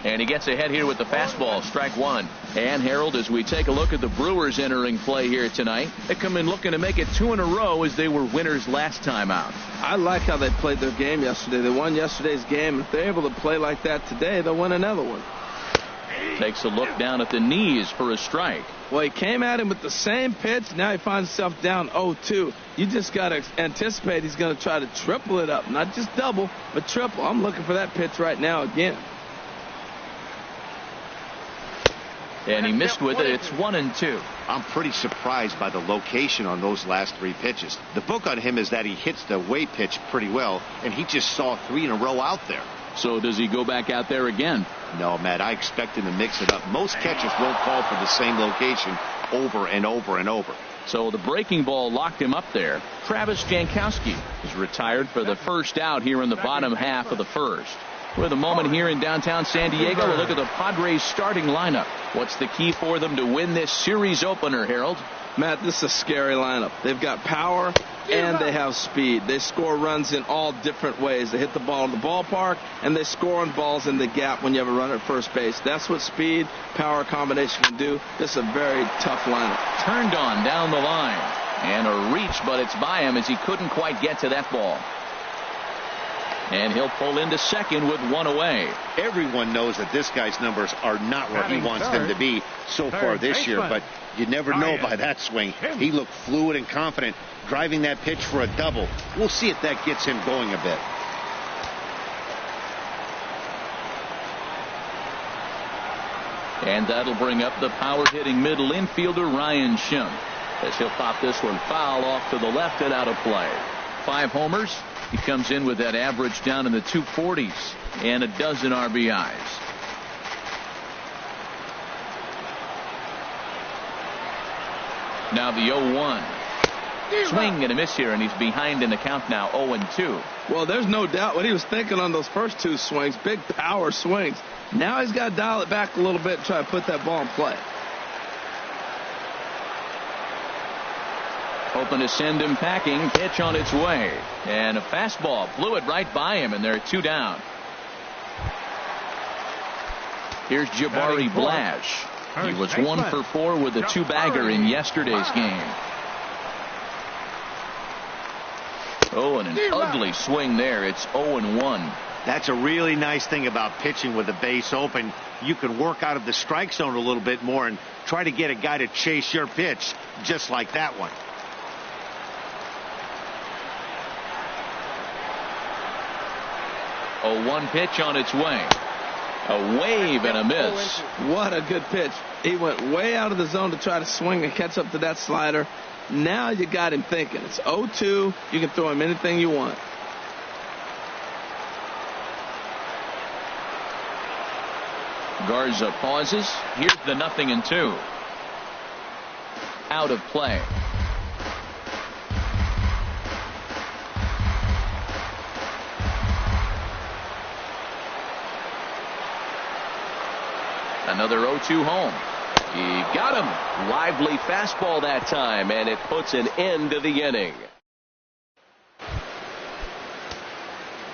And he gets ahead here with the fastball, strike one. And Harold, as we take a look at the Brewers entering play here tonight, they come in looking to make it 2 in a row as they were winners last time out. I like how they played their game yesterday. They won yesterday's game. If they're able to play like that today, they'll win another one. Takes a look down at the knees for a strike. Well, he came at him with the same pitch. Now he finds himself down 0-2. You just got to anticipate he's going to try to triple it up. Not just double, but triple. I'm looking for that pitch right now again. And he missed with it. It's 1-2. I'm pretty surprised by the location on those last 3 pitches. The book on him is that he hits the way pitch pretty well, and he just saw 3 in a row out there. So does he go back out there again? No, Matt, I expect him to mix it up. Most catchers won't call for the same location over and over and over. So the breaking ball locked him up there. Travis Jankowski is retired for the first out here in the bottom half of the first. With a moment here in downtown San Diego, we'll look at the Padres starting lineup. What's the key for them to win this series opener, Harold? Matt, this is a scary lineup. They've got power and they have speed. They score runs in all different ways. They hit the ball in the ballpark and they score on balls in the gap when you have a runner at first base. That's what speed, power combination can do. This is a very tough lineup. Turned on down the line. And a reach, but it's by him as he couldn't quite get to that ball. And he'll pull into second with 1 away. Everyone knows that this guy's numbers are not where he wants them to be so far this year, but you never know by that swing. He looked fluid and confident, driving that pitch for a double. We'll see if that gets him going a bit. And that'll bring up the power-hitting middle infielder Ryan Schimpf, as he'll pop this one foul off to the left and out of play. 5 homers. He comes in with that average down in the 240s and a dozen RBIs. Now the 0-1. Swing and a miss here, and he's behind in the count now, 0-2. Well, there's no doubt what he was thinking on those first 2 swings. Big power swings. Now he's got to dial it back a little bit and try to put that ball in play. Hoping to send him packing. Pitch on its way. And a fastball blew it right by him, and they're 2 down. Here's Jabari Blash. He was 1 for 4 with a 2-bagger in yesterday's game. Oh, and an ugly swing there. It's 0-1. That's a really nice thing about pitching with the base open. You can work out of the strike zone a little bit more and try to get a guy to chase your pitch, just like that one. 0-1 pitch on its way. A wave and a miss. What a good pitch. He went way out of the zone to try to swing and catch up to that slider. Now you got him thinking. It's 0-2. You can throw him anything you want. Garza pauses. Here's the 0-2. Out of play. Another 0-2 home. He got him. Lively fastball that time, and it puts an end to the inning.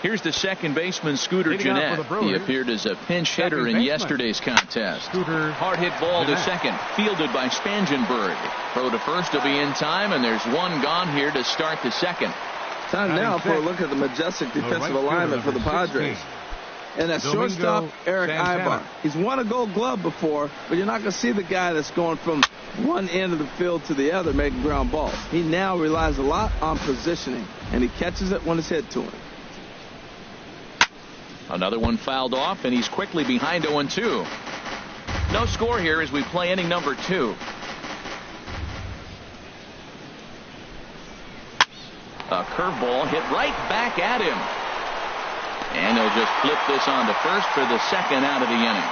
Here's the second baseman, Scooter Gennett. He appeared as a pinch hitter in yesterday's contest. Hard hit ball to second, fielded by Spangenberg. Throw to first will be in time, and there's 1 gone here to start the second. Time now for a look at the majestic defensive alignment for the Padres. And that shortstop, Eric Ibar. He's won a Gold Glove before, but you're not going to see the guy that's going from one end of the field to the other making ground balls. He now relies a lot on positioning, and he catches it when it's hit to him. Another one fouled off, and he's quickly behind 0-2. No score here as we play inning number 2. A curveball hit right back at him. And he'll just flip this on to first for the second out of the inning.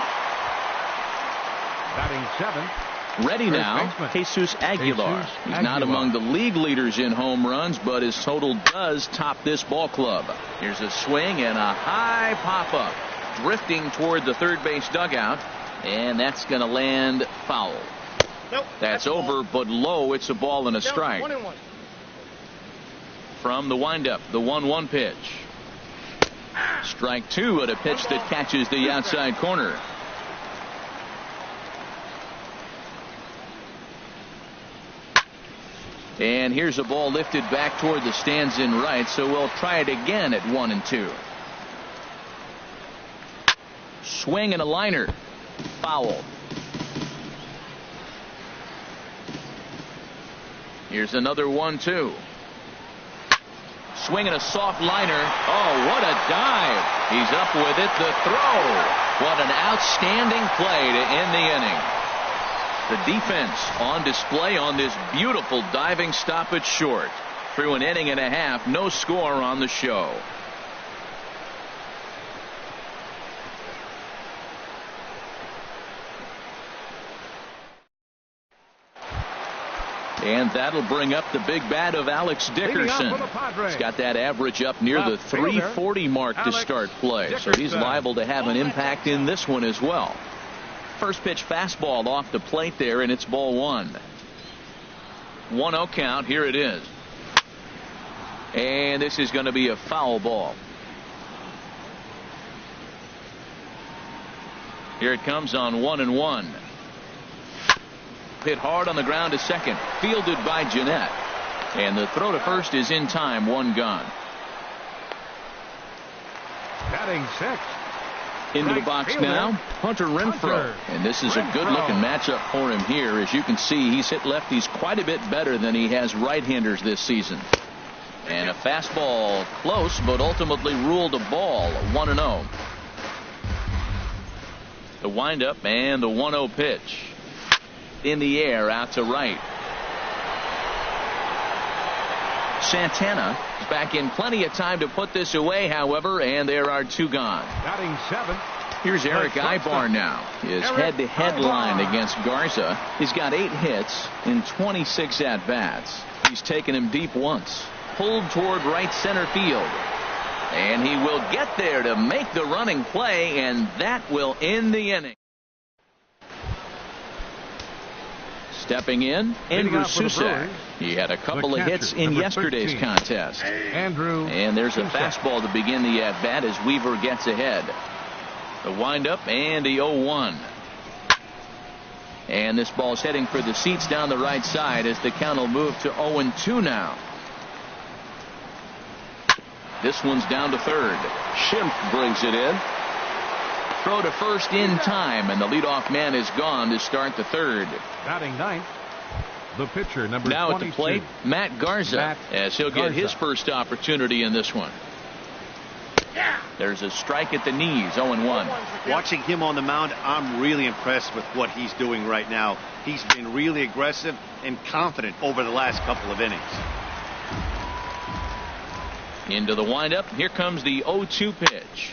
Batting 7. Ready now, Jesus Aguilar. He's not among the league leaders in home runs, but his total does top this ball club. Here's a swing and a high pop-up. Drifting toward the third base dugout. And that's going to land foul. Nope, that's over, but low. It's a ball and a strike. 1-1. From the windup, the 1-1 pitch. Strike two at a pitch that catches the outside corner. And here's a ball lifted back toward the stands in right, so we'll try it again at 1-2. Swing and a liner. Foul. Here's another 1-2. Swing and a soft liner. Oh, what a dive. He's up with it. The throw. What an outstanding play to end the inning. The defense on display on this beautiful diving stop at short. Through an inning and a half, no score on the show. And that'll bring up the big bat of Alex Dickerson. He's got that average up near the 340 mark to start play. So he's liable to have an impact in this one as well. First pitch fastball off the plate there, and it's ball one. 1-0 count. Here it is. And this is going to be a foul ball. Here it comes on 1-1. Hit hard on the ground to second. Fielded by Jeanette. And the throw to first is in time. One gone. Batting six. Into the box now, Hunter Renfroe. And this is a good-looking matchup for him here. As you can see, he's hit lefties quite a bit better than he has right-handers this season. And a fastball close, but ultimately ruled a ball. 1-0. The windup and the 1-0 pitch. In the air, out to right. Santana is back in plenty of time to put this away, however, and there are two gone. Batting seven. Here's Eric Ibar now. His head-to-head line against Garza. He's got 8 hits in 26 at-bats. He's taken him deep once. Pulled toward right center field. And he will get there to make the running play, and that will end the inning. Stepping in, Andrew Susak. He had a couple of hits in yesterday's contest. And there's a fastball to begin the at-bat as Weaver gets ahead. The windup and the 0-1. And this ball's heading for the seats down the right side as the count will move to 0-2 now. This one's down to third. Schimpf brings it in. Throw to first in time, and the leadoff man is gone to start the third. Batting ninth, the pitcher, number now 22. At the plate, Matt Garza, as he'll get his first opportunity in this one. There's a strike at the knees, 0-1. Watching him on the mound, I'm really impressed with what he's doing right now. He's been really aggressive and confident over the last couple of innings. Into the windup, here comes the 0-2 pitch.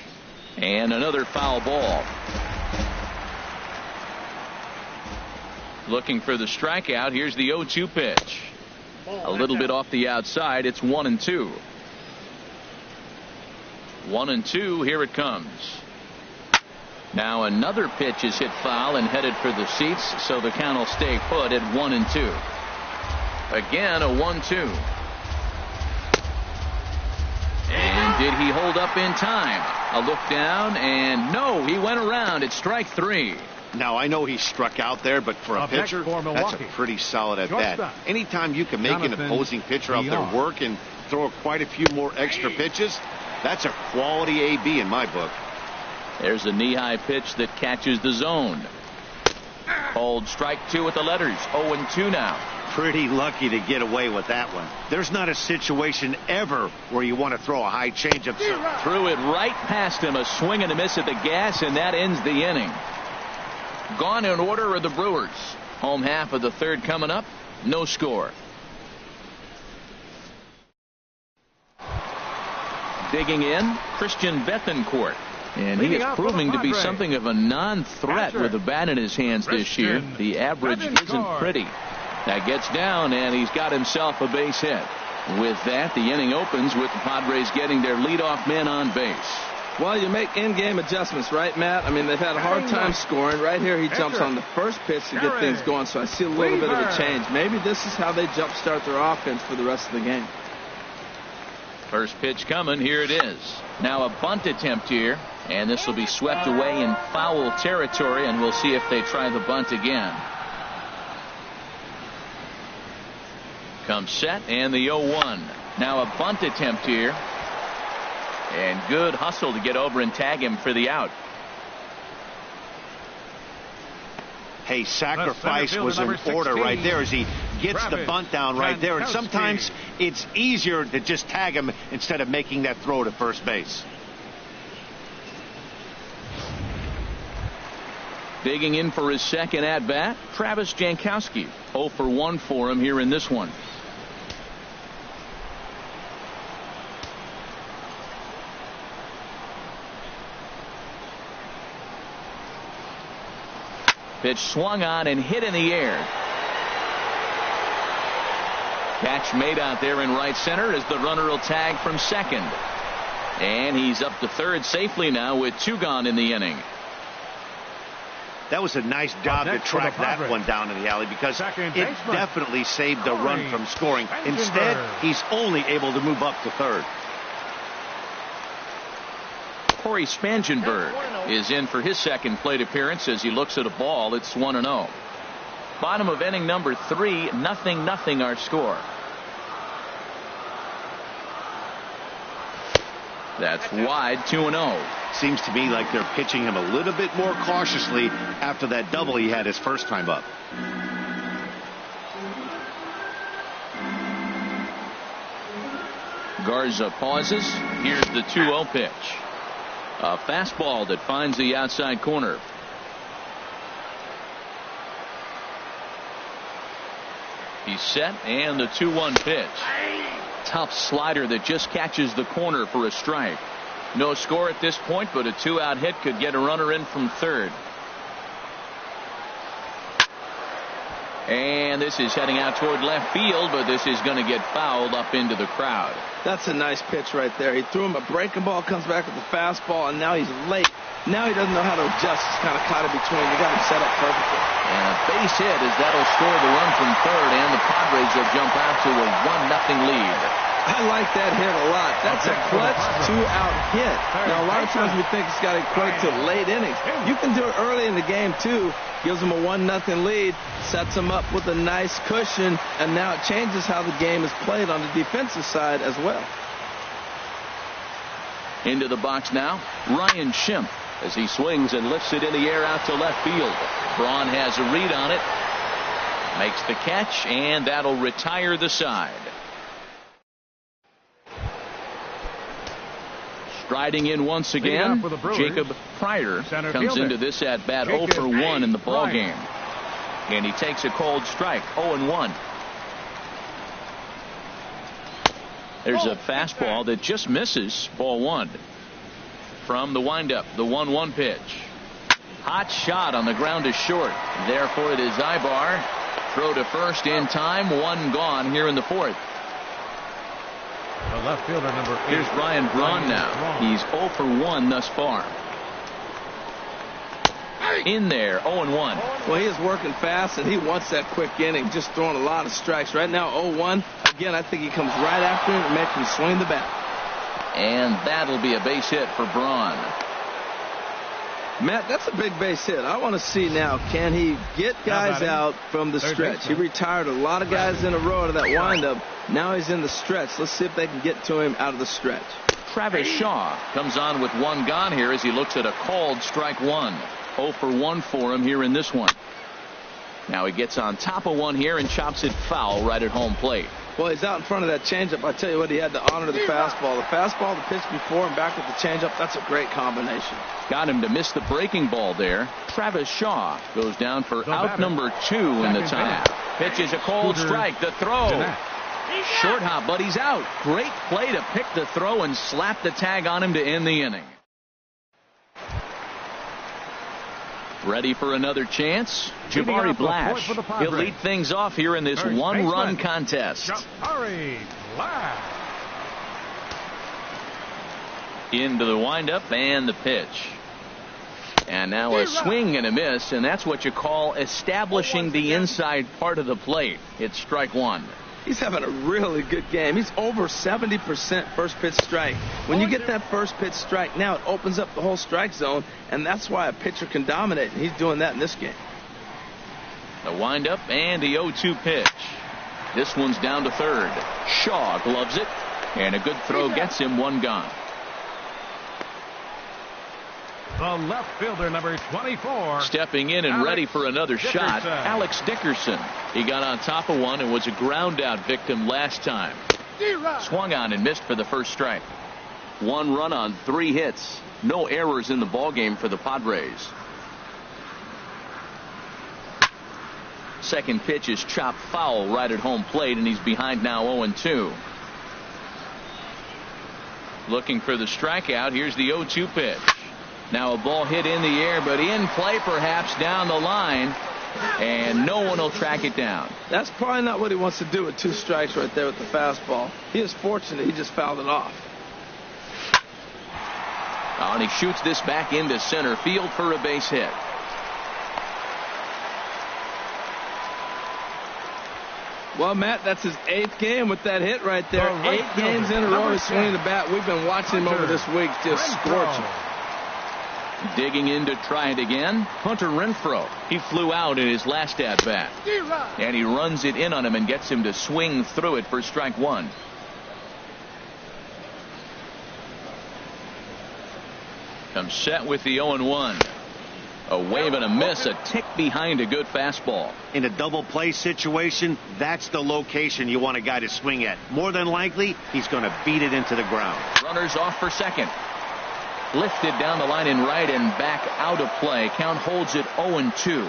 And another foul ball. Looking for the strikeout. Here's the 0-2 pitch. A little bit off the outside. It's 1-2. 1-2. Here it comes. Now another pitch is hit foul and headed for the seats, so the count will stay put at 1-2. Again, a 1-2. And did he hold up in time? A look down, and no, he went around. It's strike three. Now, I know he struck out there, but for a pitcher, that's a pretty solid at-bat. Anytime you can make an opposing pitcher out there work and throw quite a few more extra pitches, that's a quality AB in my book. There's a knee-high pitch that catches the zone. Called strike two with the letters. 0-2 now. Pretty lucky to get away with that one. There's not a situation ever where you want to throw a high changeup. Threw it right past him. A swing and a miss at the gas, and that ends the inning. Gone in order are the Brewers. Home half of the third coming up. No score. Digging in, Christian Bethancourt. And he is proving to be something of a non-threat with a bat in his hands this year. The average isn't pretty. That gets down, and he's got himself a base hit. With that, the inning opens with the Padres getting their leadoff man on base. Well, you make in-game adjustments, right, Matt? I mean, they've had a hard time scoring. Right here, he jumps on the first pitch to get things going, so I see a little bit of a change. Maybe this is how they jumpstart their offense for the rest of the game. First pitch coming. Here it is. Now a bunt attempt here, and this will be swept away in foul territory, and we'll see if they try the bunt again. Comes set, and the 0-1. Now a bunt attempt here, and good hustle to get over and tag him for the out. Hey, sacrifice was in order right there as he gets the bunt down right there. And sometimes it's easier to just tag him instead of making that throw to first base. Digging in for his second at bat, Travis Jankowski. 0 for 1 for him here in this one. Pitch swung on and hit in the air. Catch made out there in right center as the runner will tag from second. And he's up to third safely now with 2 gone in the inning. That was a nice job to track that one down in the alley because it definitely saved the run from scoring. Instead, he's only able to move up to third. Corey Spangenberg is in for his second plate appearance as he looks at a ball. It's 1-0. Bottom of inning number 3, 0-0 our score. That's wide, 2-0. Seems to me like they're pitching him a little bit more cautiously after that double he had his first time up. Garza pauses. Here's the 2-0 pitch. A fastball that finds the outside corner. He's set, and the 2-1 pitch. Tough slider that just catches the corner for a strike. No score at this point, but a 2-out hit could get a runner in from third. And this is heading out toward left field, but this is going to get fouled up into the crowd. That's a nice pitch right there. He threw him a breaking ball, comes back with the fastball, and now he's late. Now he doesn't know how to adjust. He's kind of caught in between. You got him set up perfectly. And a base hit as that'll score the run from third, and the Padres will jump out to a 1-0 lead. I like that hit a lot. That's a clutch 2-out hit. Now, a lot of times we think it's got to equate to late innings. You can do it early in the game, too. Gives them a 1-0 lead, sets them up with a nice cushion, and now it changes how the game is played on the defensive side as well. Into the box now, Ryan Schimpf as he swings and lifts it in the air out to left field. Braun has a read on it, makes the catch, and that'll retire the side. Striding in once again, Jacob Pryor comes into this at bat 0 for 1 in the ball game, and he takes a cold strike. 0-1. There's a fastball that just misses. Ball 1. From the windup, the 1-1 pitch. Hot shot on the ground is short. Therefore it is Ibar. Throw to first in time. 1 gone here in the 4th. The left fielder number 8. Here's Ryan Braun now. He's 0 for 1 thus far. In there, 0-1. Well, he is working fast, and he wants that quick inning, just throwing a lot of strikes. Right now, 0-1. Again, I think he comes right after him and makes him swing the bat. And that'll be a base hit for Braun. Matt, that's a big base hit. I want to see now, can he get guys out from the stretch? He retired a lot of guys in a row to that windup. Now he's in the stretch. Let's see if they can get to him out of the stretch. Travis Shaw comes on with 1 gone here as he looks at a called strike 1. 0 for 1 for him here in this one. Now he gets on top of one here and chops it foul right at home plate. Well, he's out in front of that changeup. I tell you what, he had to honor the fastball. The fastball, the pitch before, and back with the changeup. That's a great combination. Got him to miss the breaking ball there. Travis Shaw goes down for out number 2 in the time. Pitch is a cold strike. The throw. Short hop, but he's out. Great play to pick the throw and slap the tag on him to end the inning. Ready for another chance? Jabari Blash. He'll lead things off here in this 1-run contest. Jabari Blash. Into the windup and the pitch. And now a swing and a miss, and that's what you call establishing the inside part of the plate. It's strike 1. He's having a really good game. He's over 70% first pitch strike. When you get that first pitch strike, now it opens up the whole strike zone, and that's why a pitcher can dominate, and he's doing that in this game. The windup and the 0-2 pitch. This one's down to third. Shaw gloves it, and a good throw gets him one gone. The left fielder, number 24. Stepping in and ready for another shot, Alex Dickerson. He got on top of one and was a ground out victim last time. Swung on and missed for the first strike. 1 run on 3 hits. No errors in the ballgame for the Padres. Second pitch is chopped foul right at home plate, and he's behind now 0-2. Looking for the strikeout. Here's the 0-2 pitch. Now a ball hit in the air, but in play perhaps down the line, and no one will track it down. That's probably not what he wants to do with 2 strikes right there with the fastball. He is fortunate he just fouled it off. Oh, and he shoots this back into center field for a base hit. Well, Matt, that's his 8th game with that hit right there. 8 games in a row he's swinging the bat. We've been watching him over this week just scorching. Digging in to try it again, Hunter Renfroe. He flew out in his last at-bat. And he runs it in on him and gets him to swing through it for strike 1. Comes set with the 0-1. A wave and a miss, a tick behind a good fastball. In a double play situation, that's the location you want a guy to swing at. More than likely, he's going to beat it into the ground. Runners off for second. Lifted down the line in right and back out of play. Count holds it 0-2.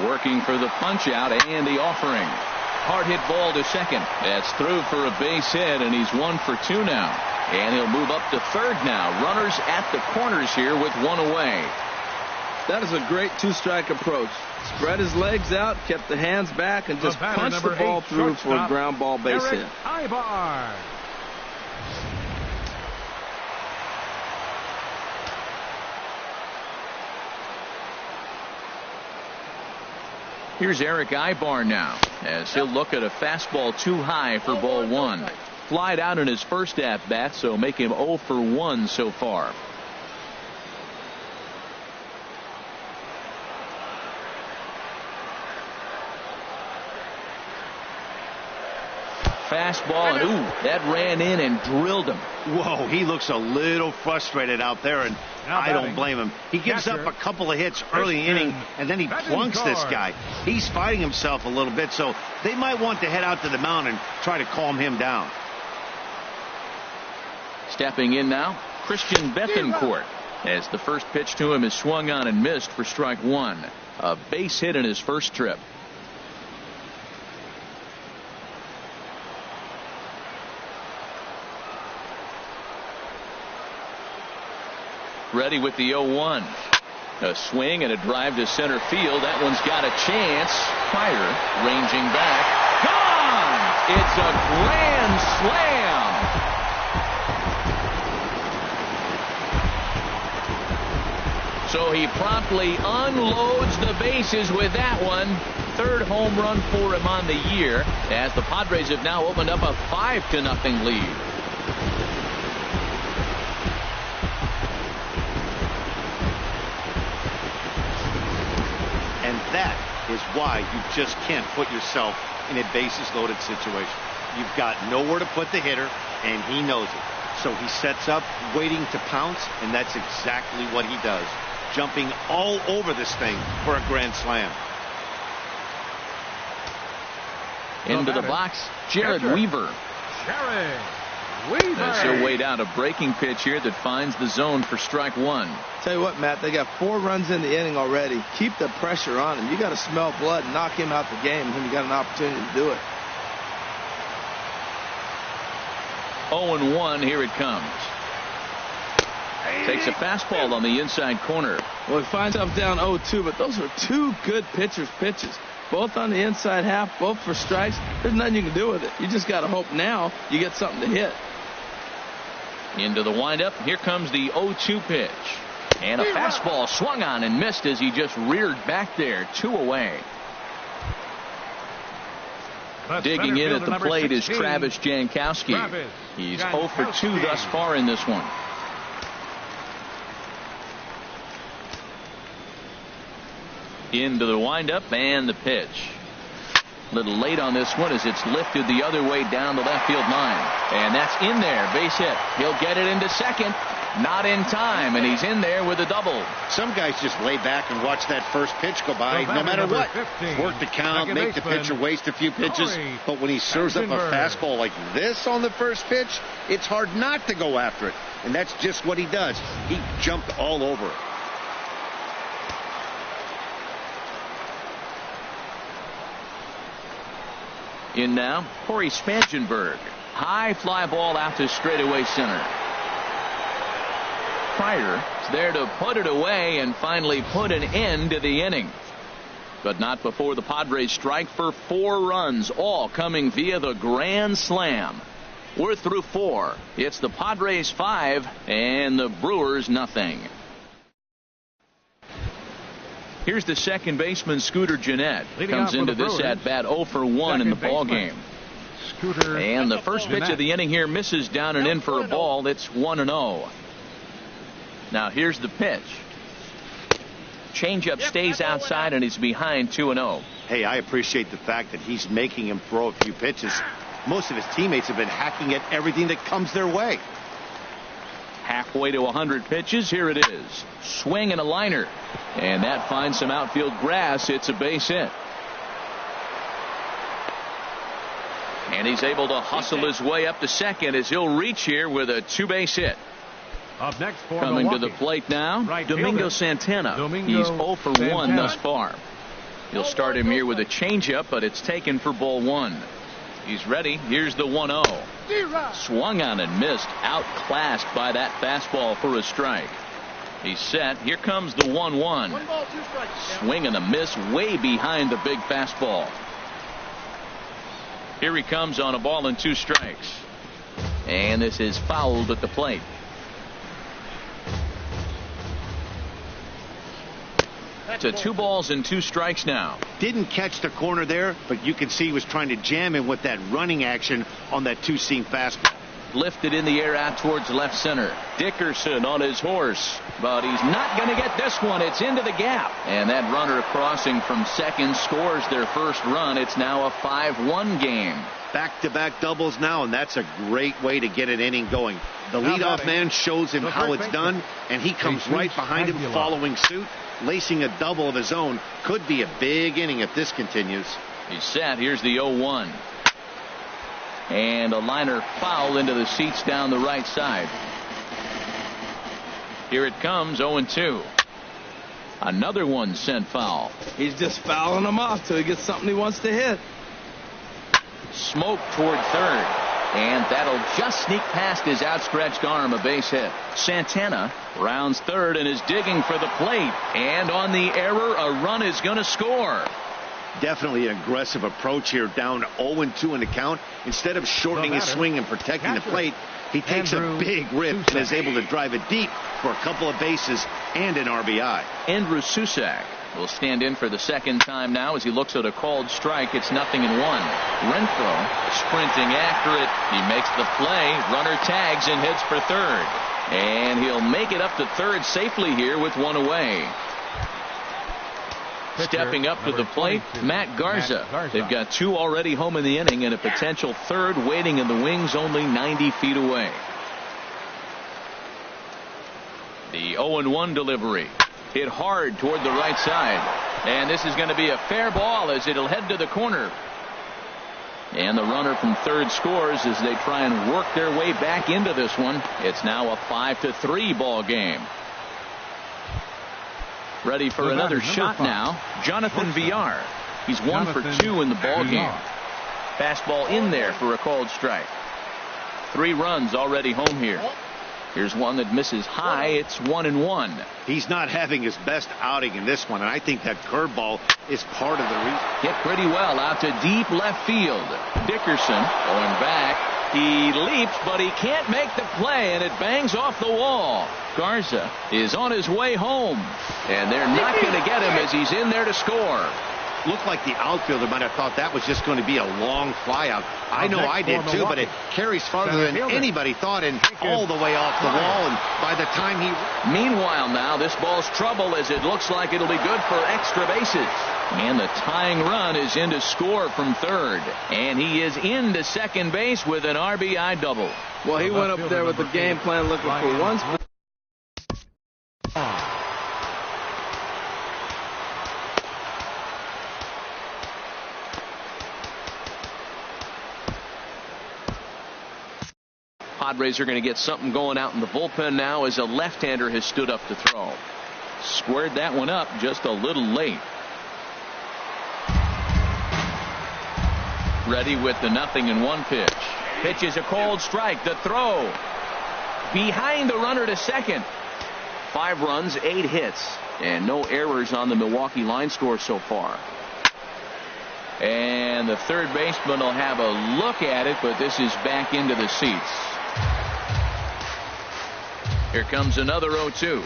Working for the punch out and the offering. Hard hit ball to second. That's through for a base hit, and he's 1 for 2 now. And he'll move up to third now. Runners at the corners here with 1 away. That is a great 2-strike approach. Spread his legs out, kept the hands back, and just punched the ball through for a ground ball base hit. Ibar. Here's Eric Ibar now, as he'll look at a fastball too high for ball 1. Flied out in his first at-bat, so make him 0 for 1 so far. Fastball, and ooh, that ran in and drilled him. Whoa, he looks a little frustrated out there, and I don't blame him. He gives up a couple of hits early inning, and then he plunks this guy. He's fighting himself a little bit, so they might want to head out to the mound and try to calm him down. Stepping in now, Christian Bethancourt, as the first pitch to him is swung on and missed for strike 1. A base hit in his first trip. Ready with the 0-1. A swing and a drive to center field. That one's got a chance. Fire ranging back. Gone! It's a grand slam. So he promptly unloads the bases with that one. 3rd home run for him on the year, as the Padres have now opened up a 5-0 lead. That is why you just can't put yourself in a bases loaded situation. You've got nowhere to put the hitter, and he knows it. So he sets up, waiting to pounce, and that's exactly what he does. Jumping all over this thing for a grand slam. Into the box, Jared Weaver. As he'll wait out a breaking pitch here that finds the zone for strike 1. Tell you what, Matt, they got 4 runs in the inning already. Keep the pressure on him. You got to smell blood and knock him out the game when you got an opportunity to do it. 0-1, here it comes. Takes a fastball on the inside corner. Well, he finds himself down 0-2, but those are 2 good pitchers' pitches. Both on the inside half, both for strikes. There's nothing you can do with it. You just got to hope now you get something to hit. Into the windup. Here comes the 0-2 pitch. And a fastball swung on and missed as he just reared back there. 2 away. Digging in at the plate is Travis Jankowski. He's 0 for 2 thus far in this one. Into the windup and the pitch. A little late on this one as it's lifted the other way down the left field line. And that's in there. Base hit. He'll get it into second. Not in time, and he's in there with a double. Some guys just lay back and watch that first pitch go by no matter what. 15, work the count, make the pitcher waste a few pitches. But when he serves up a fastball like this on the first pitch, it's hard not to go after it. And that's just what he does. He jumped all over it. In now, Corey Spangenberg. High fly ball out to straightaway center. Pryor is there to put it away and finally put an end to the inning. But not before the Padres strike for 4 runs, all coming via the grand slam. We're through 4. It's the Padres 5 and the Brewers nothing. Here's the second baseman, Scooter Gennett. Comes into this at bat 0 for 1 in the ball game. And the first pitch of the inning here misses down and in for a ball. It's 1-0. Now here's the pitch. Changeup stays outside and he's behind 2-0. Hey, I appreciate the fact that he's making him throw a few pitches. Most of his teammates have been hacking at everything that comes their way. Halfway to 100 pitches. Here it is. Swing and a liner. And that finds some outfield grass. It's a base hit. And he's able to hustle his way up to second as he'll reach here with a 2-base hit. Up next for Coming Milwaukee, to the plate now, right Domingo fielder, Santana. Domingo He's 0 for 1 Santana. thus far. He'll start him here with a changeup, but it's taken for ball 1. He's ready. Here's the 1-0. Swung on and missed. Outclassed by that fastball for a strike. He's set. Here comes the 1-1. Swing and a miss way behind the big fastball. Here he comes on a ball and 2 strikes. And this is fouled at the plate. To 2 balls and 2 strikes now. Didn't catch the corner there, but you can see he was trying to jam him with that running action on that 2-seam fastball. Lifted in the air out towards left center. Dickerson on his horse, but he's not going to get this one. It's into the gap, and that runner crossing from second scores their first run. It's now a 5-1 game. Back-to-back doubles now, and that's a great way to get an inning going. The leadoff man shows him how it's done, and he comes right behind him following suit. Lacing a double of his own. Could be a big inning if this continues. He's set. Here's the 0-1. And a liner foul into the seats down the right side. Here it comes, 0-2. Another one sent foul. He's just fouling them off till he gets something he wants to hit. Smoke toward third. And that'll just sneak past his outstretched arm, a base hit. Santana rounds third and is digging for the plate. And on the error, a run is going to score. Definitely an aggressive approach here, down 0-2 in the count. Instead of shortening his swing and protecting the plate, he takes a big rip and is able to drive it deep for a couple of bases and an RBI. Andrew Susak will stand in for the second time now as he looks at a called strike. It's 0-1. Renfroe sprinting after it. He makes the play. Runner tags and hits for third. And he'll make it up to third safely here with 1 away. Stepping up to the plate, Matt Garza. They've got 2 already home in the inning and a potential third waiting in the wings only 90 feet away. The 0-1 delivery. Hit hard toward the right side. And this is going to be a fair ball as it'll head to the corner. And the runner from third scores as they try and work their way back into this one. It's now a 5-3 ball game. Ready for another shot now. Jonathan Villar. He's 1 for 2 in the ball game. Fastball in there for a called strike. 3 runs already home here. Here's one that misses high. It's 1-1. He's not having his best outing in this one, and I think that curveball is part of the reason. Hit pretty well out to deep left field. Dickerson going back. He leaps, but he can't make the play, and it bangs off the wall. Garza is on his way home, and they're not going to get him as he's in there to score. Looked like the outfielder might have thought that was just going to be a long flyout. I know I did too, but it carries farther than anybody thought and all the way off the wall. And by the time he... Meanwhile now, this ball's trouble as it looks like it'll be good for extra bases. And the tying run is in to score from third. And he is into second base with an RBI double. Well, he went up there with the game plan looking for one spot. Padres are going to get something going out in the bullpen now as a left-hander has stood up to throw. Squared that one up just a little late. Ready with the 0-1 pitch. Pitch is a cold strike. The throw behind the runner to second. 5 runs, 8 hits, and no errors on the Milwaukee line score so far. And the third baseman will have a look at it, but this is back into the seats. Here comes another 0-2.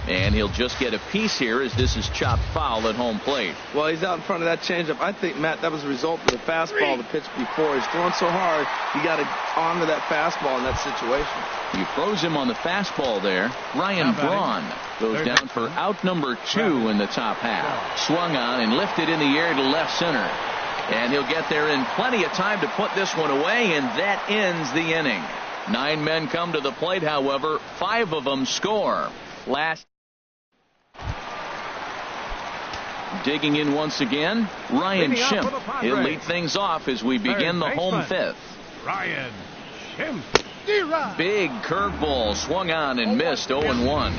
And he'll just get a piece here as this is chopped foul at home plate. Well, he's out in front of that changeup. I think, Matt, that was a result of the fastball, the pitch before. He's throwing so hard, you got to honor that fastball in that situation. He froze him on the fastball there. Ryan Braun goes down for out number 2 in the top half. Swung on and lifted in the air to left center. And he'll get there in plenty of time to put this one away, and that ends the inning. 9 men come to the plate, however. 5 of them score. Digging in once again, Ryan Schimpf. He'll lead things off as we begin the home 5th. Ryan Schimpf. Big curveball swung on and missed. 0-1.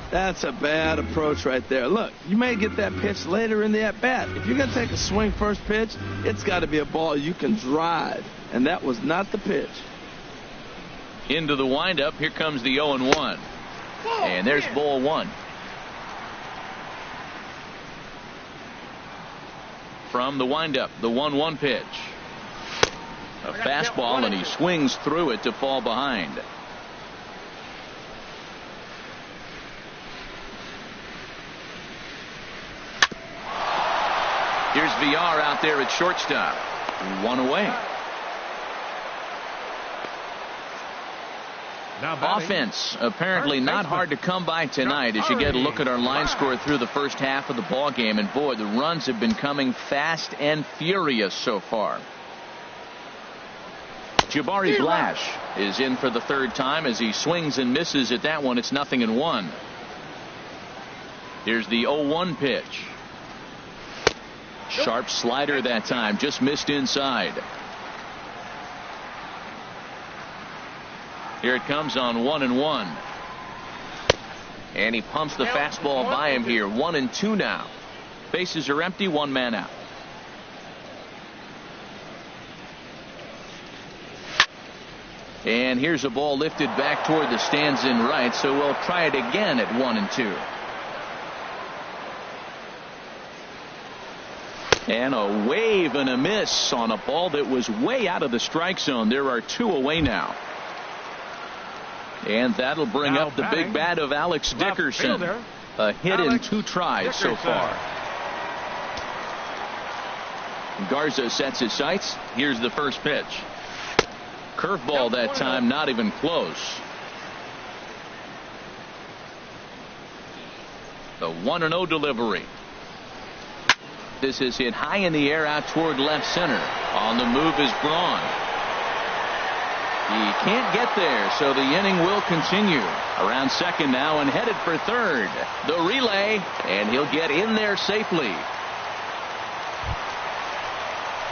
That's a bad approach right there. Look, you may get that pitch later in the at-bat. If you're going to take a swing first pitch, it's got to be a ball you can drive. And that was not the pitch. Into the windup. Here comes the 0-1. And there's ball 1. From the windup, the 1-1 pitch. A fastball, and he swings through it to fall behind. Here's VR out there at shortstop. 1 away. Offense apparently not hard to come by tonight as you get a look at our line score through the first half of the ball game, and boy, the runs have been coming fast and furious so far. Jabari Blash is in for the 3rd time as he swings and misses at that one. It's 0-1. Here's the 0-1 pitch. Sharp slider that time, just missed inside. Here it comes on 1-1. And he pumps the fastball by him here. 1-2 now. Bases are empty, 1 man out. And here's a ball lifted back toward the stands in right, so we'll try it again at 1-2. And a wave and a miss on a ball that was way out of the strike zone. There are 2 away now. And that'll bring up the big bat of Alex Dickerson. A hit in 2 tries so far. Garza sets his sights. Here's the first pitch. Curveball that time, not even close. The 1-0 delivery. This is hit high in the air out toward left center. On the move is Braun. He can't get there, so the inning will continue. Around second now and headed for third. The relay, and he'll get in there safely.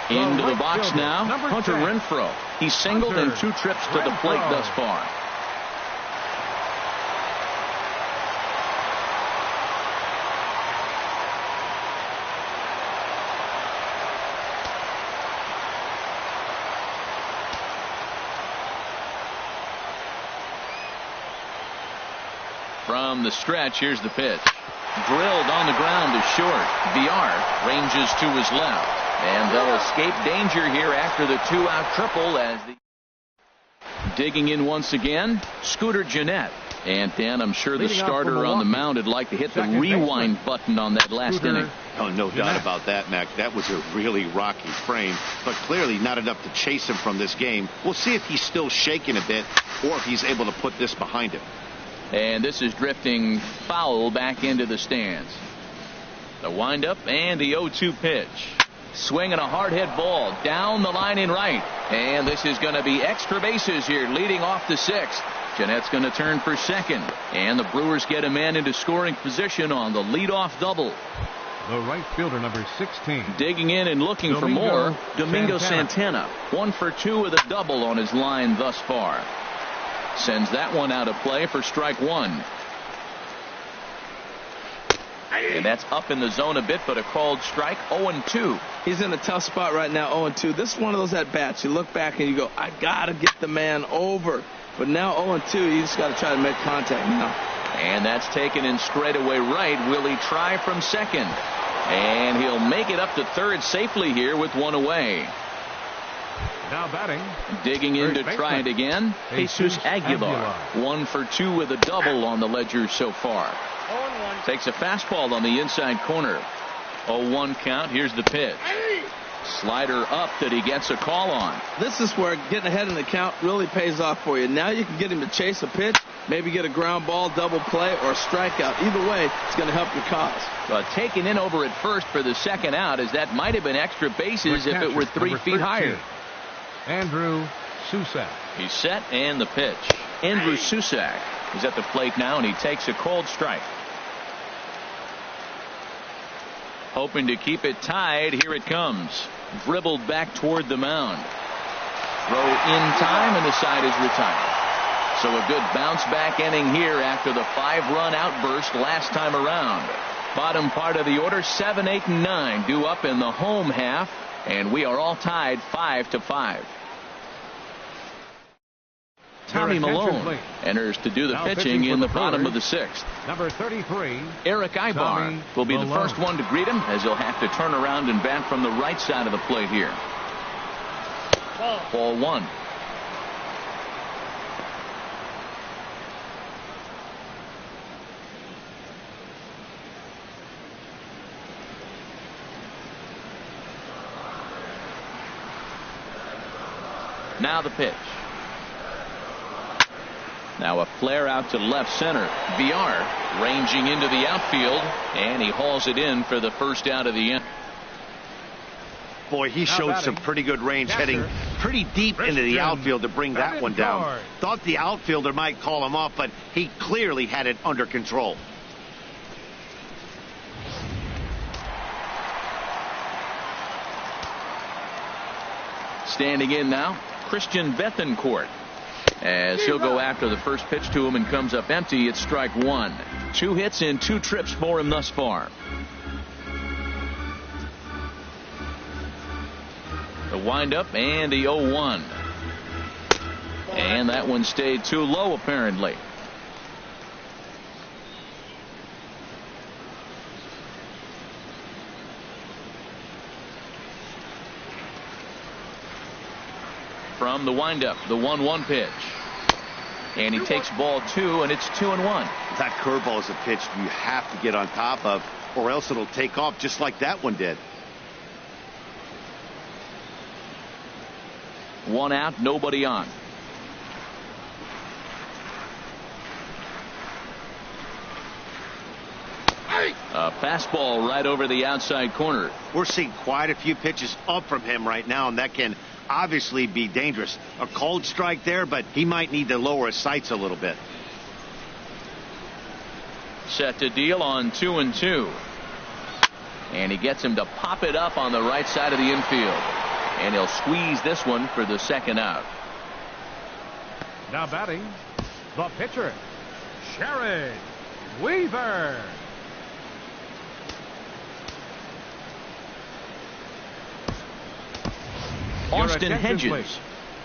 Into the box now, Hunter Renfroe. He's singled in 2 trips to the plate thus far. From the stretch, here's the pitch. Drilled on the ground to short. VR ranges to his left. And they'll escape danger here after the 2-out triple as the digging in once again, Scooter Gennett. And Dan, I'm sure the starter on the mound would like to hit the rewind button on that last inning. Oh, no doubt about that, Mac. That was a really rocky frame, but clearly not enough to chase him from this game. We'll see if he's still shaking a bit or if he's able to put this behind him. And this is drifting foul back into the stands. The windup and the 0-2 pitch. Swinging a hard hit ball down the line in right. And this is going to be extra bases here leading off the sixth. Jeanette's going to turn for second. And the Brewers get a man into scoring position on the leadoff double. The right fielder, number 16. Digging in and looking for more, Domingo Santana. 1 for 2 with a double on his line thus far. Sends that one out of play for strike one. And that's up in the zone a bit, but a called strike. 0-2. He's in a tough spot right now, 0-2. This is one of those at-bats. You look back and you go, I got to get the man over. But now 0-2, you just got to try to make contact now. And that's taken in straightaway right. Will he try from second? And he'll make it up to third safely here with one away. Now batting. Digging in to try it again. Jesus Aguilar. 1 for 2 with a double on the ledger so far. Takes a fastball on the inside corner. 0-1 count. Here's the pitch. Slider up that he gets a call on. This is where getting ahead in the count really pays off for you. Now you can get him to chase a pitch, maybe get a ground ball, double play, or a strikeout. Either way, it's going to help your cause. Taken in over at first for the second out, as that might have been extra bases if it were 3 feet higher. Andrew Susak. He's set and the pitch. Andrew Susak is at the plate now, and he takes a cold strike. Hoping to keep it tied. Here it comes. Dribbled back toward the mound. Throw in time, and the side is retired. So a good bounce back inning here after the 5-run outburst last time around. Bottom part of the order, 7, 8, and 9 due up in the home half, and we are all tied 5-5. Tommy Malone enters to do the pitching in the bottom of the sixth. Number 33. Eric Ibar will be the first one to greet him, as he'll have to turn around and bat from the right side of the plate here. Ball one. Now the pitch. Now a flare out to left center. Villar ranging into the outfield, and he hauls it in for the first out of the inning. Boy, he showed some pretty good range, heading pretty deep into the outfield to bring that one down. Thought the outfielder might call him off, but he clearly had it under control. Standing in now, Christian Bethancourt, as he'll go after the first pitch to him and comes up empty. It's strike one. 2 hits in 2 trips for him thus far. The windup and the 0-1. And that one stayed too low apparently. From the windup, the 1-1 pitch. And he takes ball 2, and it's 2-1. That curveball is a pitch you have to get on top of, or else it'll take off just like that one did. 1 out, nobody on. A fastball right over the outside corner. We're seeing quite a few pitches up from him right now, and that can obviously be dangerous. A cold strike there, but he might need to lower his sights a little bit. Set to deal on 2-2. And he gets him to pop it up on the right side of the infield. And he'll squeeze this one for the second out. Now batting, the pitcher, Sharon Weaver. Austin Hedges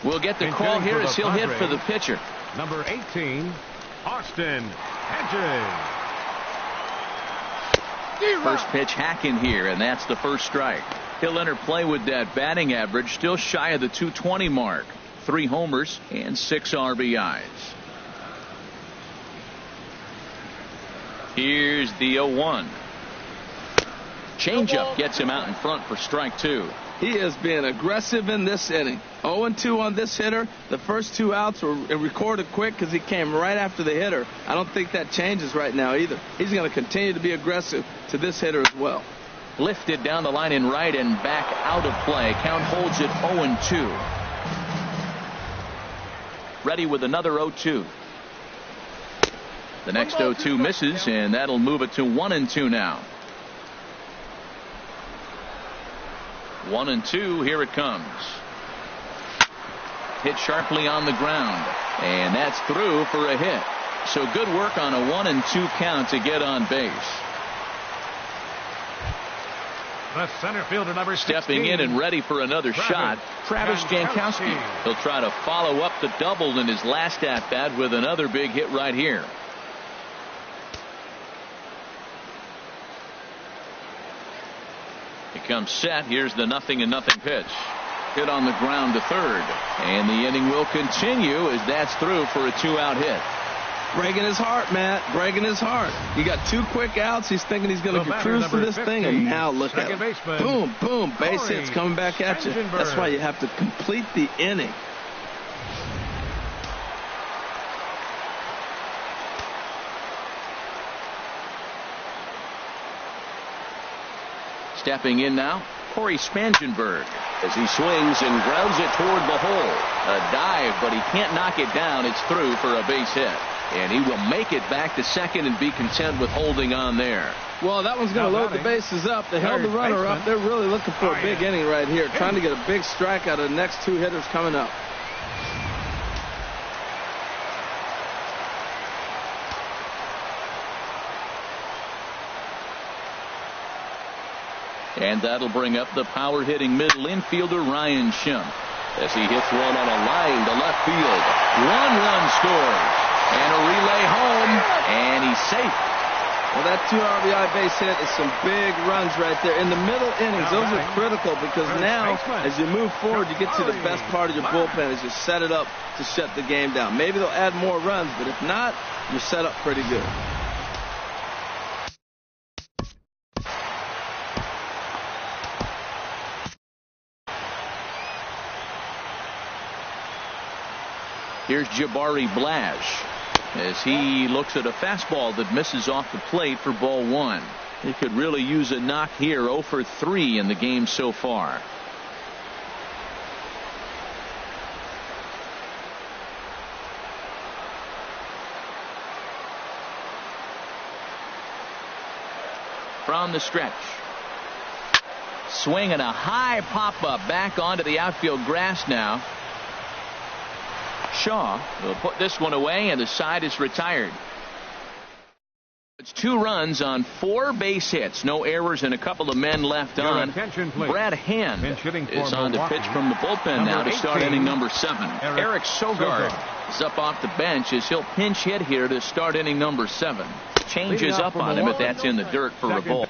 will get the call here as he'll hit for the pitcher. Number 18, Austin Hedges. First pitch hack in here, and that's the first strike. He'll enter play with that batting average still shy of the 220 mark. 3 homers and 6 RBIs. Here's the 0-1. Changeup gets him out in front for strike 2. He is being aggressive in this inning. 0-2 on this hitter. The first 2 outs were recorded quick because he came right after the hitter. I don't think that changes right now either. He's going to continue to be aggressive to this hitter as well. Lifted down the line in right and back out of play. Count holds it 0-2. Ready with another 0-2. The next 0-2 misses, and that'll move it to 1-2 now. 1-2, here it comes. Hit sharply on the ground, and that's through for a hit. So good work on a 1-2 count to get on base. The center fielder number 16. Stepping in and ready for another shot, Travis Jankowski. He'll try to follow up the double in his last at bat with another big hit right here. He comes set. Here's the 0-0 pitch. Hit on the ground to third. And the inning will continue as that's through for a 2-out hit. Breaking his heart, Matt. Breaking his heart. He got 2 quick outs. He's thinking he's going to cruise through this thing, and now look at him. Boom, boom. Base hits coming back at you. That's why you have to complete the inning. Stepping in now, Corey Spangenberg, as he swings and grounds it toward the hole. A dive, but he can't knock it down. It's through for a base hit. And he will make it back to second and be content with holding on there. Well, that one's going to load the bases up. They held the runner up. They're really looking for a big inning right here, trying to get a big strike out of the next 2 hitters coming up. And that'll bring up the power hitting middle infielder Ryan Schimpf as he hits one on a line to left field. 1 run scores and a relay home, and he's safe. Well, that 2 RBI base hit is some big runs right there in the middle innings. Those are critical because now as you move forward you get to the best part of your bullpen as you set it up to shut the game down. Maybe they'll add more runs, but if not, you're set up pretty good. Here's Jabari Blash as he looks at a fastball that misses off the plate for ball 1. He could really use a knock here. 0 for 3 in the game so far. From the stretch. Swinging a high pop-up back onto the outfield grass now. Shaw will put this one away, and the side is retired. It's 2 runs on 4 base hits, no errors, and a couple of men left on. Brad Hand is on to pitch from the bullpen now to start inning number 7. Eric Sogard is up off the bench as he'll pinch hit here to start inning number 7. Changes up on him, but that's in the dirt for a ball.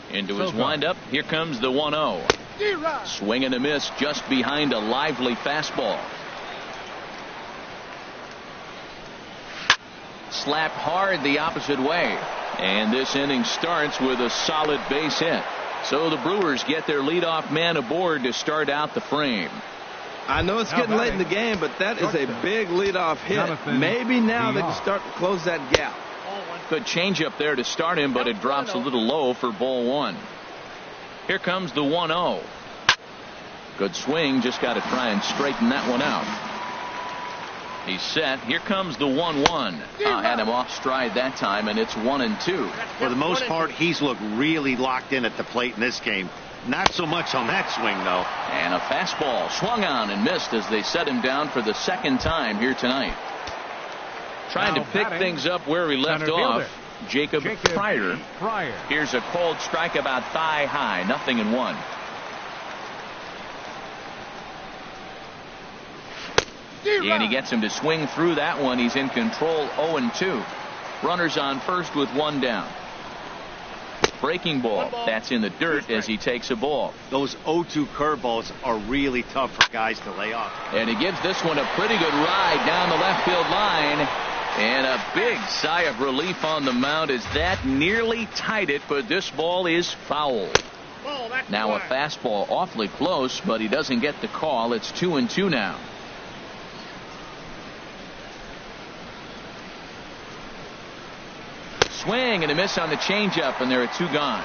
Into his windup, here comes the 1-0. Swing and a miss just behind a lively fastball. Slapped hard the opposite way, and this inning starts with a solid base hit. So the Brewers get their leadoff man aboard to start out the frame. I know it's getting late in the game, but that is a big leadoff hit. Maybe now they can start to close that gap. Good change up there to start him, but it drops a little low for ball 1. Here comes the 1-0. Good swing, just got to try and straighten that one out. He's set. Here comes the 1-1. Had him off stride that time, and it's 1-2. For the most part, he's looked really locked in at the plate in this game. Not so much on that swing, though. And a fastball swung on and missed as they set him down for the 2nd time here tonight. Trying to pick things up where we left off, Jacob Pryor. Here's a cold strike about thigh high, 0-1. And he gets him to swing through that one. He's in control. 0-2. Runners on first with 1 down. Breaking ball. That's in the dirt as he takes a ball. Those 0-2 curveballs are really tough for guys to lay off. And he gives this one a pretty good ride down the left field line. And a big sigh of relief on the mound as that nearly tied it, but this ball is foul. Now a fastball awfully close, but he doesn't get the call. It's 2-2 now. Swing and a miss on the changeup, and there are 2 gone.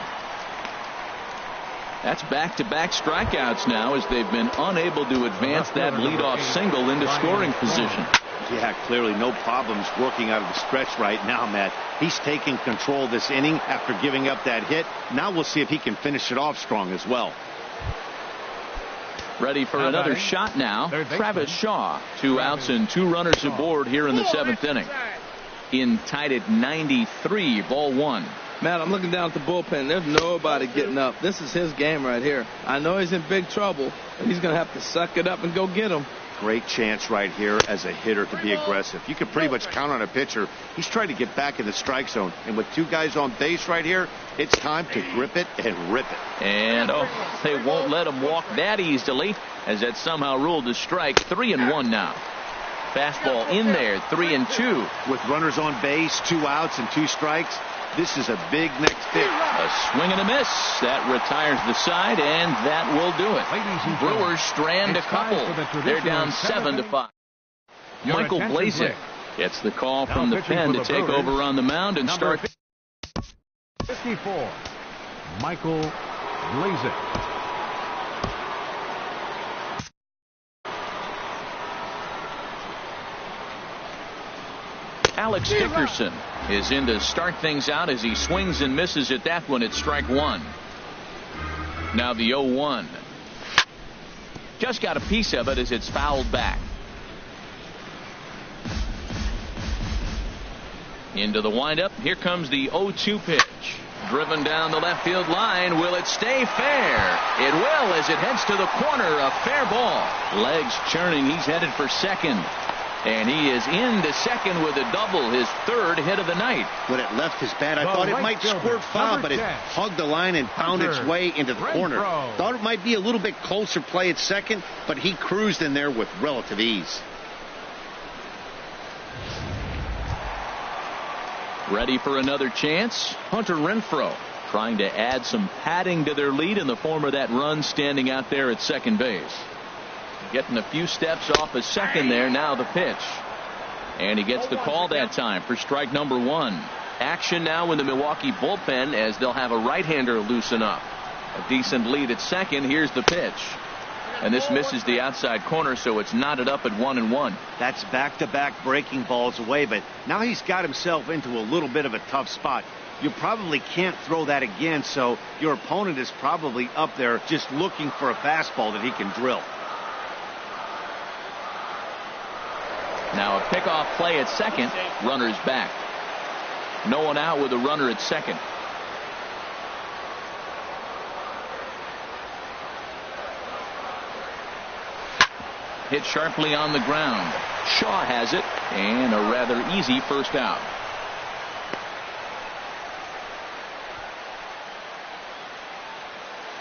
That's back-to-back strikeouts now as they've been unable to advance that leadoff single into scoring position. Yeah, clearly no problems working out of the stretch right now, Matt. He's taking control of this inning after giving up that hit. Now we'll see if he can finish it off strong as well. Ready for another shot now. Travis Shaw. 2 outs and 2 runners aboard here in the 7th inning. In tied at 93, ball 1. Man, I'm looking down at the bullpen. There's nobody getting up. This is his game right here. I know he's in big trouble, but he's going to have to suck it up and go get him. Great chance right here as a hitter to be aggressive. You can pretty much count on a pitcher. He's trying to get back in the strike zone. And with 2 guys on base right here, it's time to grip it and rip it. And, they won't let him walk that easily as that somehow ruled a strike. 3-1 now. Fastball in there, 3-2. With runners on base, 2 outs and 2 strikes, this is a big next pitch. A swing and a miss. That retires the side, and that will do it. Brewers strand a couple. They're down 7-5. Michael Blazek gets the call from the pen to take over on the mound and start. 54, Michael Blazek. Alex Dickerson is in to start things out as he swings and misses at that one at strike 1. Now the 0-1. Just got a piece of it as it's fouled back. Into the windup. Here comes the 0-2 pitch. Driven down the left field line. Will it stay fair? It will as it heads to the corner. A fair ball. Legs churning. He's headed for second. And he is into second with a double, his 3rd hit of the night. When it left his bat, I thought it might squirt foul, but it hugged the line and found its way into the corner. Thought it might be a little bit closer play at second, but he cruised in there with relative ease. Ready for another chance? Hunter Renfroe trying to add some padding to their lead in the form of that run standing out there at second base. Getting a few steps off a second there. Now the pitch. And he gets the call that time for strike number 1. Action now in the Milwaukee bullpen as they'll have a right-hander loosen up. A decent lead at second. Here's the pitch. And this misses the outside corner, so it's knotted up at 1-1. That's back-to-back breaking balls away, but now he's got himself into a little bit of a tough spot. You probably can't throw that again, so your opponent is probably up there just looking for a fastball that he can drill. Now a pickoff play at second. Runner's back. No one out with a runner at second. Hit sharply on the ground. Shaw has it, and a rather easy first out.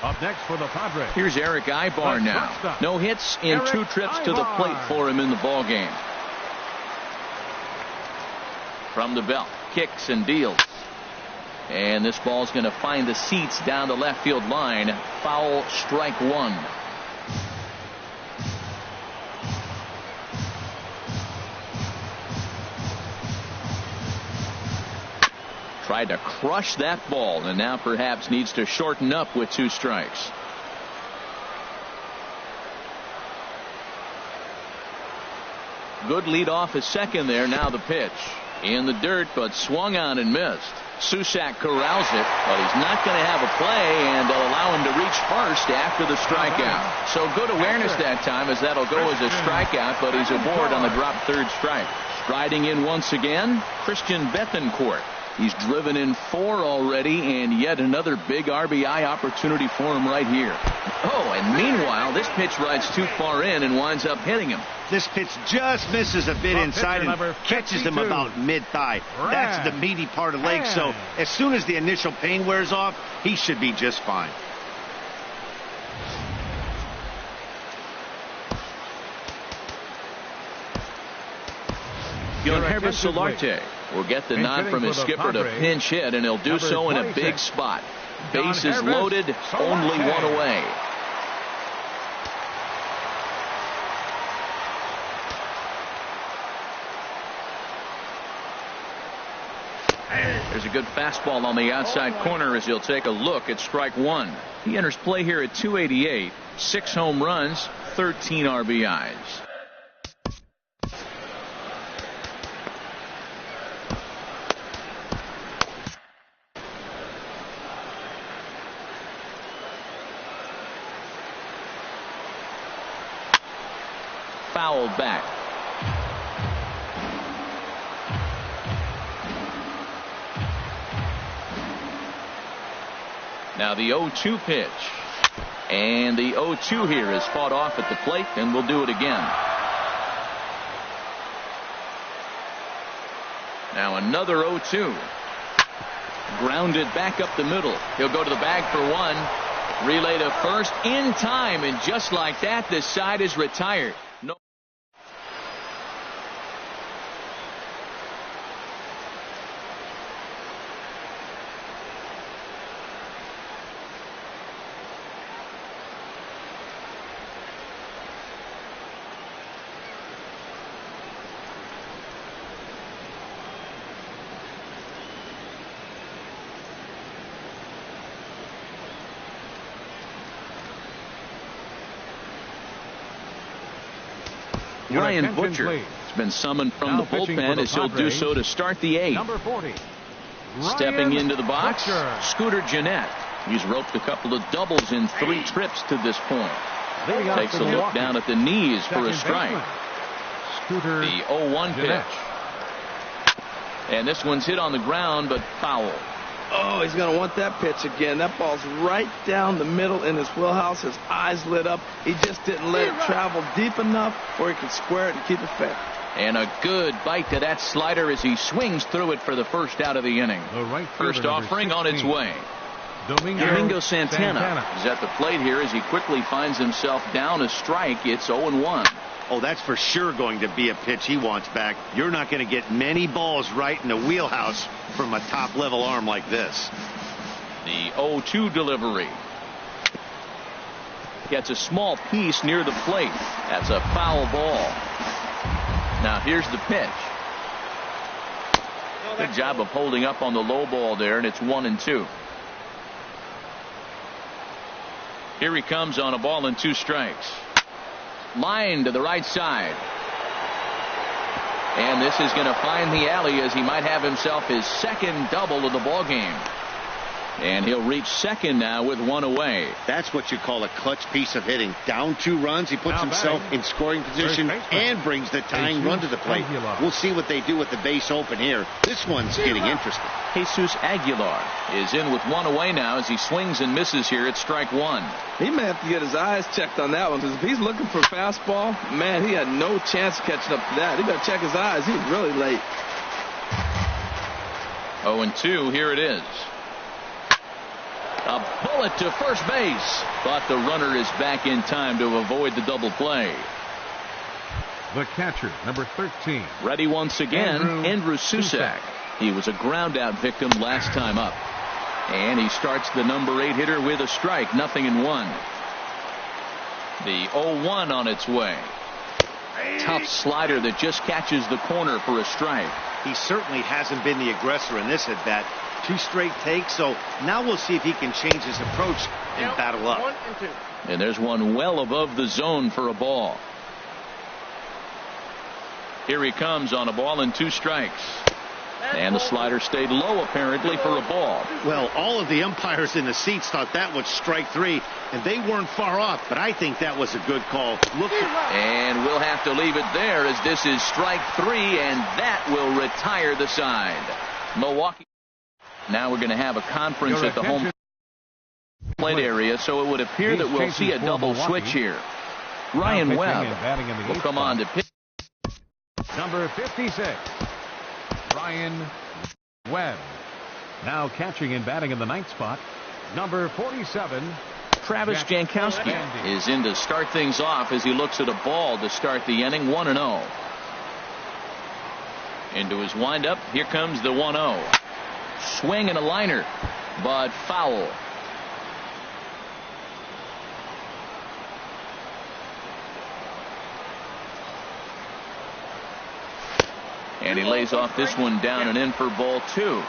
Up next for the Padres. Here's Eric Ibar now. No hits in 2 trips to the plate for him in the ball game. From the belt, kicks and deals. And this ball's going to find the seats down the left field line. Foul, strike 1. Tried to crush that ball and now perhaps needs to shorten up with 2 strikes. Good lead off at second there. Now the pitch. In the dirt, but swung on and missed. Susak corrals it, but he's not going to have a play, and they'll allow him to reach first after the strikeout. So good awareness that time, as that'll go as a strikeout, but he's aboard on the drop 3rd strike. Striding in once again, Christian Bethancourt. He's driven in 4 already, and yet another big RBI opportunity for him right here. Oh, and meanwhile, this pitch rides too far in and winds up hitting him. This pitch just misses a bit inside and catches him about mid-thigh. That's the meaty part of the leg, so as soon as the initial pain wears off, he should be just fine. Solarte will get the nod from his skipper to pinch hit, and he'll do so in a big spot. Bases loaded, only one away. There's a good fastball on the outside corner as he'll take a look at strike one. He enters play here at 288, 6 home runs, 13 RBIs. Fouled back. Now the 0-2 pitch. And the 0-2 here is fought off at the plate, and we'll do it again. Now another 0-2. Grounded back up the middle. He'll go to the bag for one. Relay to first in time, and just like that, this side is retired. No. Ryan Butcher has been summoned from the bullpen as he'll do so to start the 8th. Number 40. Stepping into the box, Butcher. Scooter Gennett. He's roped a couple of doubles in 3 trips to this point. Takes a look down at the knees for a strike. Scooter The 0-1 Gennett. pitch. And this one's hit on the ground, but foul. Oh, he's going to want that pitch again. That ball's right down the middle in his wheelhouse. His eyes lit up. He just didn't let it travel deep enough where he could square it and keep it fair. And a good bite to that slider as he swings through it for the first out of the inning. The right First fielder, offering number on its 16. way. Domingo Santana is at the plate here as he quickly finds himself down a strike. It's 0-1. Oh, that's for sure going to be a pitch he wants back. You're not going to get many balls right in the wheelhouse from a top-level arm like this. The 0-2 delivery. Gets a small piece near the plate. That's a foul ball. Now here's the pitch. Good job of holding up on the low ball there, and it's 1-2. Here he comes on a ball and 2 strikes. Line to the right side. And this is going to find the alley as he might have himself his second double of the ball game. And he'll reach second now with 1 away. That's what you call a clutch piece of hitting. Down 2 runs, he puts himself in scoring position and brings the tying run to the plate. We'll see what they do with the base open here. This one's getting interesting. Jesus Aguilar is in with 1 away now as he swings and misses here at strike 1. He may have to get his eyes checked on that one, because if he's looking for a fastball, man, he had no chance catching up to that. He got to check his eyes. He's really late. 0-2, here it is. A bullet to first base. But the runner is back in time to avoid the double play. The catcher, number 13. Ready once again, Andrew Susac. He was a ground out victim last time up. And he starts the number 8 hitter with a strike, 0-1. The 0-1 on its way. Tough slider that just catches the corner for a strike. He certainly hasn't been the aggressor in this at bat. 2 straight takes, so now we'll see if he can change his approach and battle up. 1 and 2. And there's one well above the zone for a ball. Here he comes on a ball and 2 strikes. And the slider stayed low apparently for a ball. Well, all of the umpires in the seats thought that was strike 3, and they weren't far off, but I think that was a good call. And we'll have to leave it there as this is strike 3, and that will retire the side. Milwaukee. Now we're going to have a conference at the home plate area, so it would appear that we'll see a double switch here. Ryan Webb will come on to pitch. Number 56, Ryan Webb. Now catching and batting in the 9th spot, number 47, Travis Jankowski is in to start things off as he looks at a ball to start the inning. 1-0. Into his windup. Here comes the 1-0. Swing and a liner, but foul. And he lays off this one down and in for ball 2.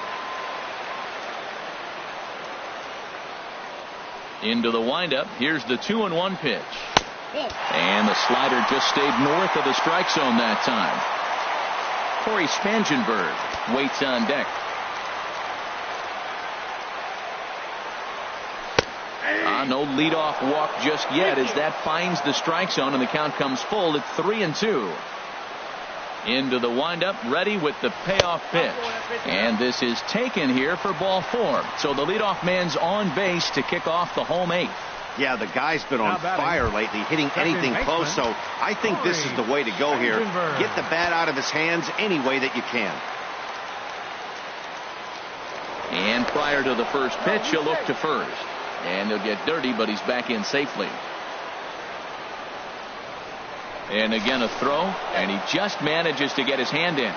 Into the windup. Here's the 2-1 pitch. And the slider just stayed north of the strike zone that time. Corey Spangenberg waits on deck. No leadoff walk just yet as that finds the strike zone and the count comes full at 3-2. Into the windup, ready with the payoff pitch. And this is taken here for ball 4. So the leadoff man's on base to kick off the home 8th. Yeah, the guy's been on fire lately, hitting anything close, so I think this is the way to go here. Get the bat out of his hands any way that you can. And prior to the first pitch, he'll look to first. And he'll get dirty, but he's back in safely. And again a throw, and he just manages to get his hand in.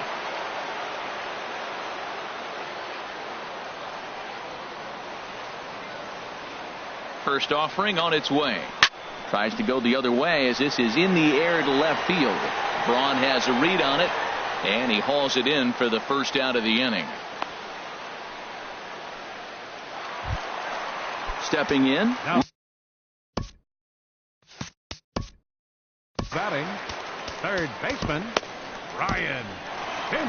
First offering on its way. Tries to go the other way as this is in the air to left field. Braun has a read on it, and he hauls it in for the first out of the inning. Stepping in. Now, batting, third baseman, Ryan Tim.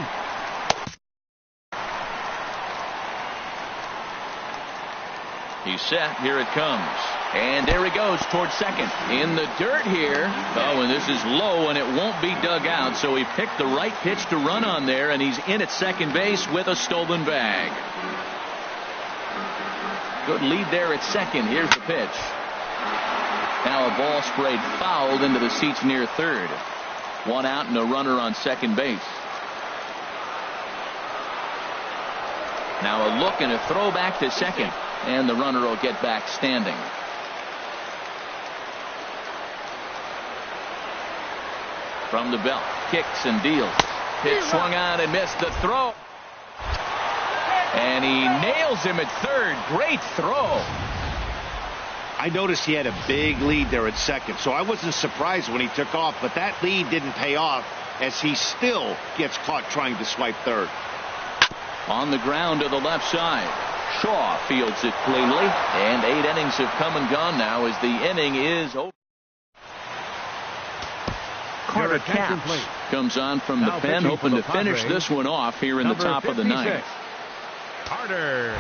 He's set. Here it comes. And there he goes towards second. In the dirt here. Oh, and this is low, and it won't be dug out. So he picked the right pitch to run on there, and he's in at second base with a stolen bag. Good lead there at second. Here's the pitch. Now a ball sprayed fouled into the seats near third. One out and a runner on second base. Now a look and a throw back to second. And the runner will get back standing. From the belt. Kicks and deals. Pitch swung on and missed the throw. And he nails him at third. Great throw. I noticed he had a big lead there at second, so I wasn't surprised when he took off, but that lead didn't pay off as he still gets caught trying to swipe third. On the ground to the left side. Shaw fields it cleanly, and 8 innings have come and gone now as the inning is over. Carter Capps comes on from the pen, hoping to finish this one off here in the top of the 9th. Carter.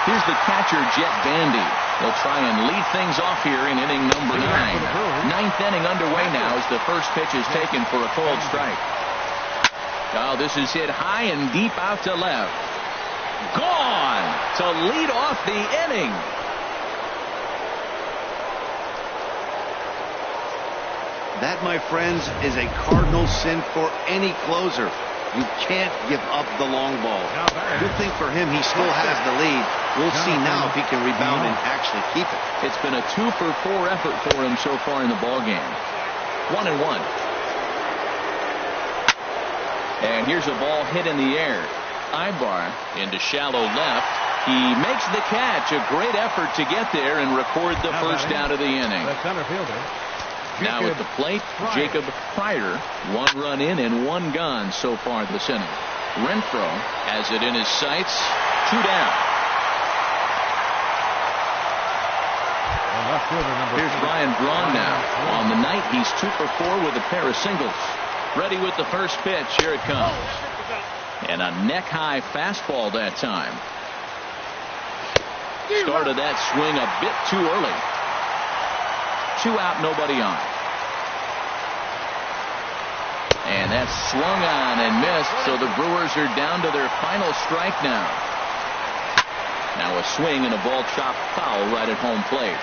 Here's the catcher, Jet Bandy. They'll try and lead things off here in inning number 9. 9th inning underway now as the first pitch is taken for a cold strike. Oh, this is hit high and deep out to left. Gone to lead off the inning. That, my friends, is a cardinal sin for any closer. You can't give up the long ball. Good thing for him, he still has the lead. We'll see now if he can rebound and actually keep it. It's been a 2-for-4 effort for him so far in the ballgame. 1-1. And here's a ball hit in the air. Ibar into shallow left. He makes the catch. A great effort to get there and record the first out of the inning. The center fielder. Now at the plate, Jacob Pryor. 1 run in and 1 gone so far this inning. Renfroe has it in his sights. 2 down. Here's Ryan Braun now. On the night, he's 2-for-4 with a pair of singles. Ready with the first pitch. Here it comes. And a neck-high fastball that time. Started that swing a bit too early. 2 out, nobody on. And that's swung on and missed, so the Brewers are down to their final strike now. Now a swing and a ball chopped foul right at home plate.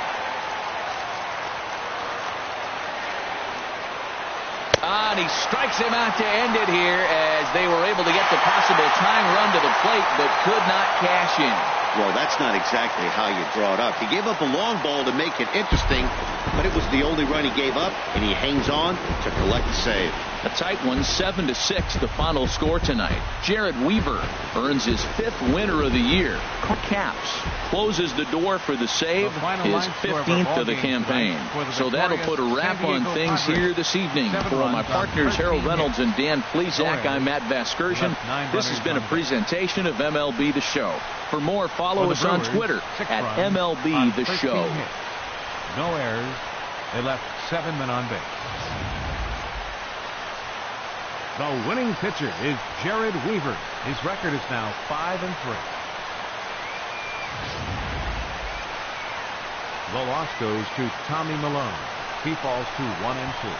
And he strikes him out to end it here as they were able to get the possible tying run to the plate but could not cash in. Well, that's not exactly how you draw it up. He gave up a long ball to make it interesting, but it was the only run he gave up, and he hangs on to collect the save. A tight one, 7-6, the final score tonight. Jared Weaver earns his 5th winner of the year. Caps closes the door for the save, his 15th of the campaign. So that'll put a wrap on things here this evening. For my partners Harold Reynolds and Dan Plesac, I'm Matt Vasgersian. This has been a presentation of MLB The Show. For more, follow us on Twitter at MLB The Show. No errors. They left 7 men on base. The winning pitcher is Jared Weaver. His record is now 5-3. The loss goes to Tommy Malone. He falls to 1-2.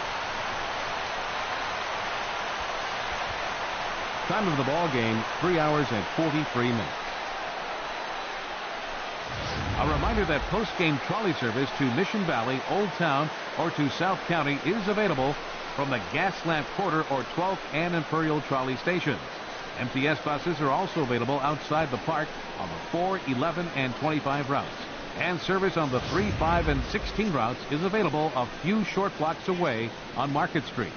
Time of the ball game, 3 hours and 43 minutes. A reminder that post-game trolley service to Mission Valley, Old Town, or to South County is available from the Gaslamp Quarter or 12th and Imperial trolley stations. MTS buses are also available outside the park on the 4, 11, and 25 routes. And service on the 3, 5, and 16 routes is available a few short blocks away on Market Street.